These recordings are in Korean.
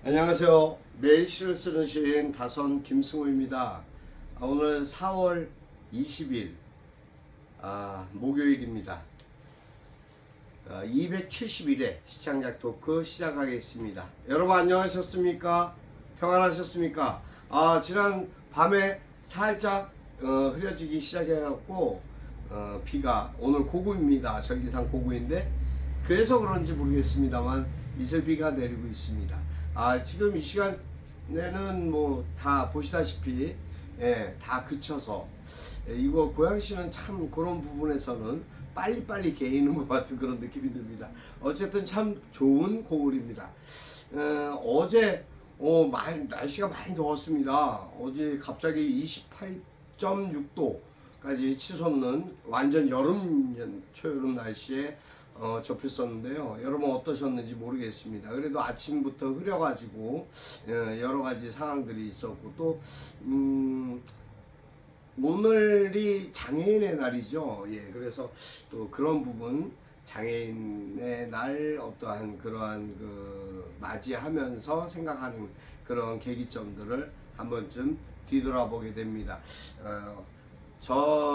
안녕하세요. 매일 시를 쓰는 시인 다선 김승호입니다. 오늘 4월 20일 목요일입니다. 271회 시창작 토크 시작하겠습니다. 여러분 안녕하셨습니까? 평안하셨습니까? 지난 밤에 살짝 흐려지기 시작해갖고 비가 오늘 고구입니다. 절기상 고구인데 그래서 그런지 모르겠습니다만 이슬비가 내리고 있습니다. 지금 이 시간에는 뭐 다 보시다시피 다 그쳐서 이거 고양시는 참 그런 부분에서는 빨리빨리 개이는 것 같은 그런 느낌이 듭니다. 어쨌든 참 좋은 고을입니다. 어제 날씨가 많이 더웠습니다. 어제 갑자기 28.6도까지 치솟는 완전 여름 초여름 날씨에 접했었는데요. 여러분 어떠셨는지 모르겠습니다. 그래도 아침부터 흐려가지고 여러 가지 상황들이 있었고 또 오늘이 장애인의 날이죠. 그래서 또 그런 부분 장애인의 날 어떠한 그러한 맞이하면서 생각하는 그런 계기점들을 한 번쯤 뒤돌아보게 됩니다.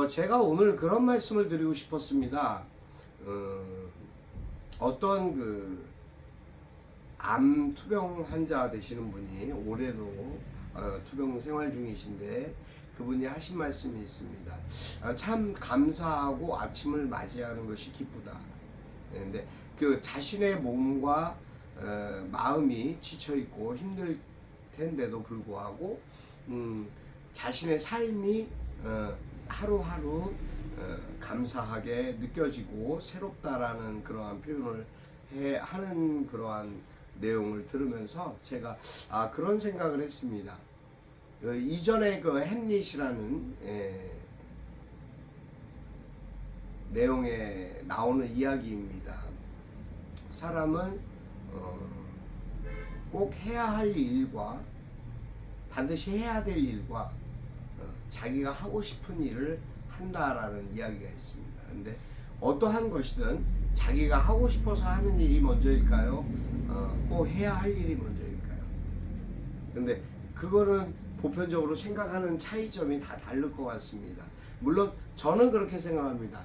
제가 오늘 그런 말씀을 드리고 싶었습니다. 어떤 암 투병 환자 되시는 분이 올해도 투병 생활 중이신데 그분이 하신 말씀이 있습니다. 참 감사하고 아침을 맞이하는 것이 기쁘다. 근데 그 자신의 몸과 마음이 지쳐 있고 힘들 텐데도 불구하고 자신의 삶이 하루하루 감사하게 느껴지고 새롭다라는 그러한 표현을 하는 그러한 내용을 들으면서 제가 그런 생각을 했습니다. 이전에 햄릿이라는 내용에 나오는 이야기입니다. 사람은 꼭 해야 할 일과 반드시 해야 될 일과 자기가 하고 싶은 일을 한다라는 이야기가 있습니다. 근데 어떠한 것이든 자기가 하고 싶어서 하는 일이 먼저일까요? 꼭 해야 할 일이 먼저일까요? 근데 그거는 보편적으로 생각하는 차이점이 다 다를 것 같습니다. 물론 저는 그렇게 생각합니다.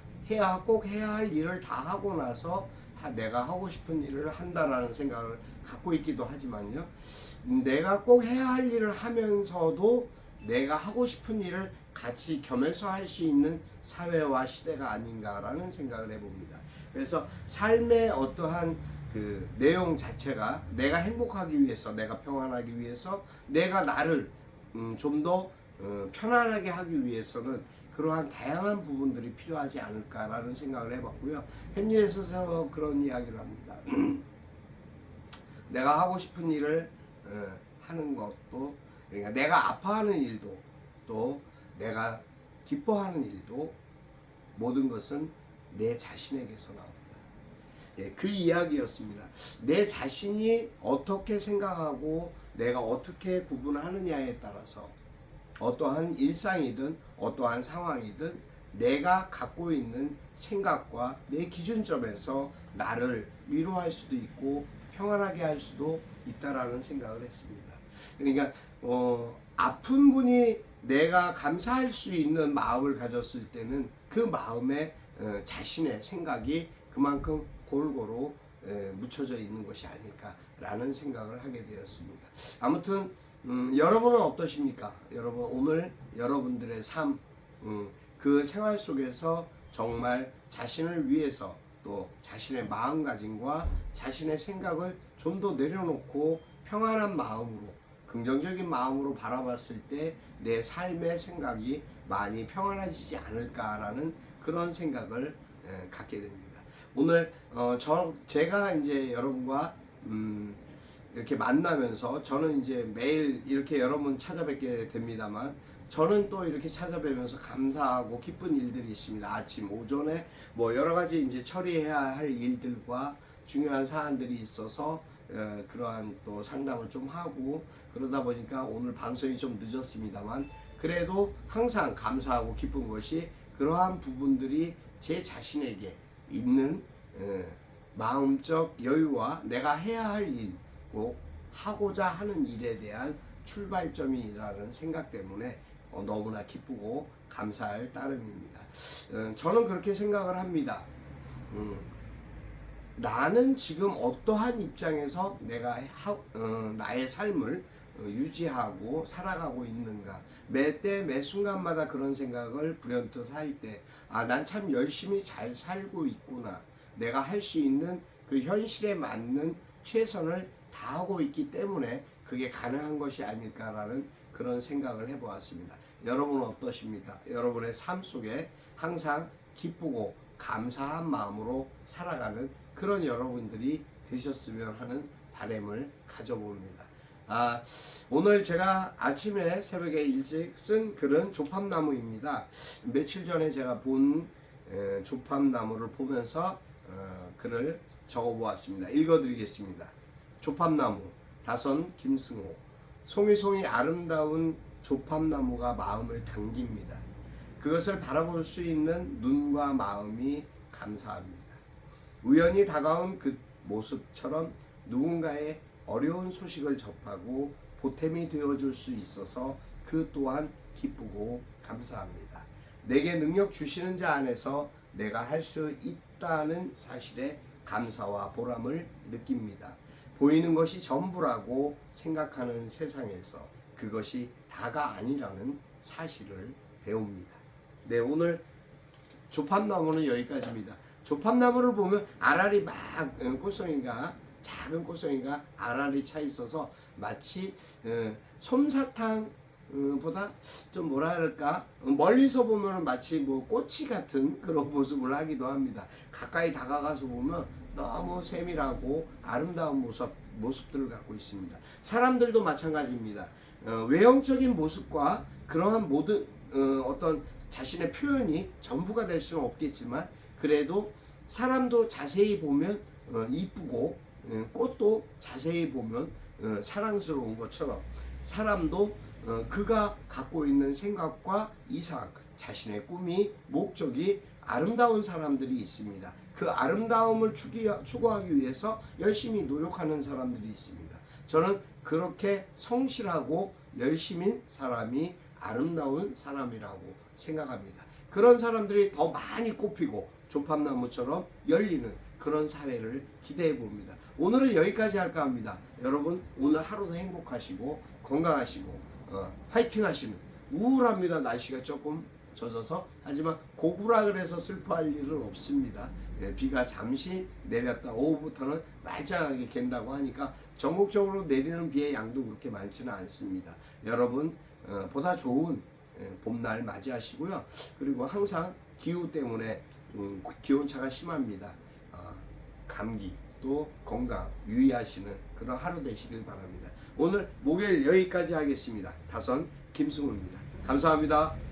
꼭 해야 할 일을 다 하고 나서 내가 하고 싶은 일을 한다라는 생각을 갖고 있기도 하지만요. 내가 꼭 해야 할 일을 하면서도 내가 하고 싶은 일을 같이 겸해서 할 수 있는 사회와 시대가 아닌가라는 생각을 해봅니다. 그래서 삶의 어떠한 내용 자체가 내가 행복하기 위해서, 내가 평안하기 위해서, 내가 나를 좀 더 편안하게 하기 위해서는 그러한 다양한 부분들이 필요하지 않을까라는 생각을 해봤고요. 햄릿에서 그런 이야기를 합니다. 내가 하고 싶은 일을 하는 것도, 그러니까 내가 아파하는 일도, 또 내가 기뻐하는 일도, 모든 것은 내 자신에게서 나옵니다. 그 이야기였습니다. 내 자신이 어떻게 생각하고 내가 어떻게 구분하느냐에 따라서 어떠한 일상이든 어떠한 상황이든 내가 갖고 있는 생각과 내 기준점에서 나를 위로할 수도 있고 평안하게 할 수도 있다라는 생각을 했습니다. 그러니까 아픈 분이 내가 감사할 수 있는 마음을 가졌을 때는 그 마음에 자신의 생각이 그만큼 골고루 묻혀져 있는 것이 아닐까라는 생각을 하게 되었습니다. 아무튼 여러분은 어떠십니까? 여러분 오늘 여러분들의 삶, 그 생활 속에서 정말 자신을 위해서 또 자신의 마음가짐과 자신의 생각을 좀 더 내려놓고 평안한 마음으로 긍정적인 마음으로 바라봤을 때 내 삶의 생각이 많이 평안해지지 않을까라는 그런 생각을 갖게 됩니다. 오늘 제가 이제 여러분과 이렇게 만나면서 저는 이제 매일 이렇게 여러분 찾아뵙게 됩니다만 저는 또 이렇게 찾아뵈면서 감사하고 기쁜 일들이 있습니다. 아침 오전에 뭐 여러 가지 이제 처리해야 할 일들과 중요한 사안들이 있어서 그러한 또 상담을 좀 하고 그러다 보니까 오늘 방송이 좀 늦었습니다만 그래도 항상 감사하고 기쁜 것이 그러한 부분들이 제 자신에게 있는 마음적 여유와 내가 해야 할 일, 꼭 하고자 하는 일에 대한 출발점이라는 생각 때문에 너무나 기쁘고 감사할 따름입니다. 저는 그렇게 생각을 합니다. 나는 지금 어떠한 입장에서 내가 나의 삶을 유지하고 살아가고 있는가. 매때 매 순간마다 그런 생각을 불현듯 할 때, 난 참 열심히 잘 살고 있구나. 내가 할 수 있는 그 현실에 맞는 최선을 다하고 있기 때문에 그게 가능한 것이 아닐까라는 그런 생각을 해보았습니다. 여러분은 어떠십니까? 여러분의 삶 속에 항상 기쁘고 감사한 마음으로 살아가는 그런 여러분들이 되셨으면 하는 바람을 가져봅니다. 오늘 제가 아침에 새벽에 일찍 쓴 글은 조팝나무입니다. 며칠 전에 제가 본 조팝나무를 보면서 글을 적어보았습니다. 읽어드리겠습니다. 조팝나무, 다선 김승호. 송이송이 아름다운 조팝나무가 마음을 당깁니다. 그것을 바라볼 수 있는 눈과 마음이 감사합니다. 우연히 다가온 그 모습처럼 누군가의 어려운 소식을 접하고 보탬이 되어줄 수 있어서 그 또한 기쁘고 감사합니다. 내게 능력 주시는 자 안에서 내가 할 수 있다는 사실에 감사와 보람을 느낍니다. 보이는 것이 전부라고 생각하는 세상에서 그것이 다가 아니라는 사실을 배웁니다. 네, 오늘 조팝나무는 여기까지입니다. 조팝나무를 보면 알알이 막 꽃송이가 작은 꽃송이가 알알이 차 있어서 마치 솜사탕 보다 좀 뭐라 그럴까, 멀리서 보면 마치 뭐 꼬치 같은 그런 모습을 하기도 합니다. 가까이 다가가서 보면 너무 세밀하고 아름다운 모습들을 갖고 있습니다. 사람들도 마찬가지입니다. 외형적인 모습과 그러한 모든 어떤 자신의 표현이 전부가 될 수는 없겠지만, 그래도 사람도 자세히 보면 이쁘고 꽃도 자세히 보면 사랑스러운 것처럼 사람도 그가 갖고 있는 생각과 이상, 자신의 꿈이, 목적이 아름다운 사람들이 있습니다. 그 아름다움을 추구하기 위해서 열심히 노력하는 사람들이 있습니다. 저는 그렇게 성실하고 열심인 사람이 아름다운 사람이라고 생각합니다. 그런 사람들이 더 많이 꽃피고 조팝나무처럼 열리는 그런 사회를 기대해 봅니다. 오늘은 여기까지 할까 합니다. 여러분 오늘 하루도 행복하시고 건강하시고 화이팅 하시는, 우울합니다. 날씨가 조금 젖어서. 하지만 고구라 그래서 슬퍼할 일은 없습니다. 비가 잠시 내렸다 오후부터는 말짱하게 갠다고 하니까 전국적으로 내리는 비의 양도 그렇게 많지는 않습니다. 여러분 보다 좋은 봄날 맞이하시고요. 그리고 항상 기후 때문에 기온차가 심합니다. 감기 또 건강 유의하시는 그런 하루 되시길 바랍니다. 오늘 목요일 여기까지 하겠습니다. 다선 김승우입니다. 감사합니다.